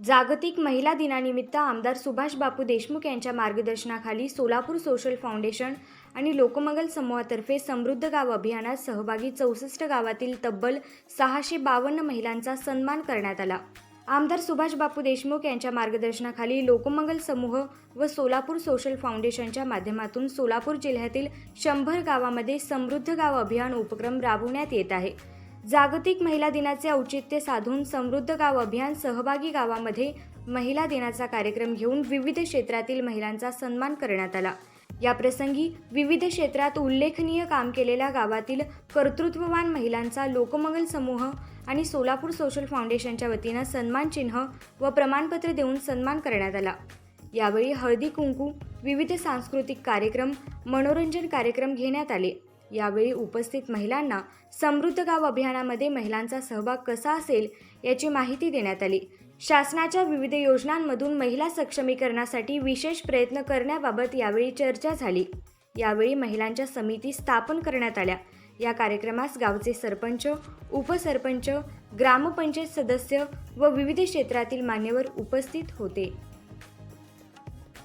जागतिक महिला दिनानिमित्त आमदार सुभाष बापू देशमुख यांच्या मार्गदर्शनाखाली सोलापूर सोशल फाउंडेशन आणि लोकमंगल समूहातर्फे समृद्ध गाव अभियानात सहभागी 64 गावातील तब्बल 652 महिलांचा सन्मान करण्यात आला। आमदार सुभाष बापू देशमुख यांच्या मार्गदर्शनाखाली लोकमंगल समूह व सोलापूर सोशल फाउंडेशनच्या माध्यमातून सोलापूर जिल्ह्यातील 100 गावांमध्ये समृद्ध गाव अभियान उपक्रम राबवण्यात येत आहे। जागतिक महिला दिनाचे औचित्य साधून समृद्ध गाव अभियान सहभागी गावामध्ये महिला दिनाचा कार्यक्रम घेऊन विविध क्षेत्रातील महिलांचा सन्मान करण्यात आला। या प्रसंगी विविध क्षेत्रात उल्लेखनीय काम केलेल्या गावातील कर्तृत्ववान महिलांचा लोकमंगल समूह आणि सोलापूर सोशल फाउंडेशनच्या वतीने सन्मान चिन्ह व प्रमाणपत्र देऊन सन्मान करण्यात आला। यावेळी हळदी कुंकू, विविध सांस्कृतिक कार्यक्रम, मनोरंजन कार्यक्रम घेण्यात आले। यावेळी उपस्थित महिलांना समृद्ध गाव अभियानामध्ये महिलांचा सहभाग कसा असेल याची माहिती देण्यात आली। शासनाच्या विविध योजनांमधून महिला सक्षमीकरणासाठी विशेष प्रयत्न करण्याबाबत यावेळी चर्चा झाली। यावेळी महिलांच्या समिती स्थापन करण्यात आल्या। या कार्यक्रमास गावचे सरपंच, उपसरपंच, ग्रामपंचायत सदस्य व विविध क्षेत्रातील मान्यवर उपस्थित होते।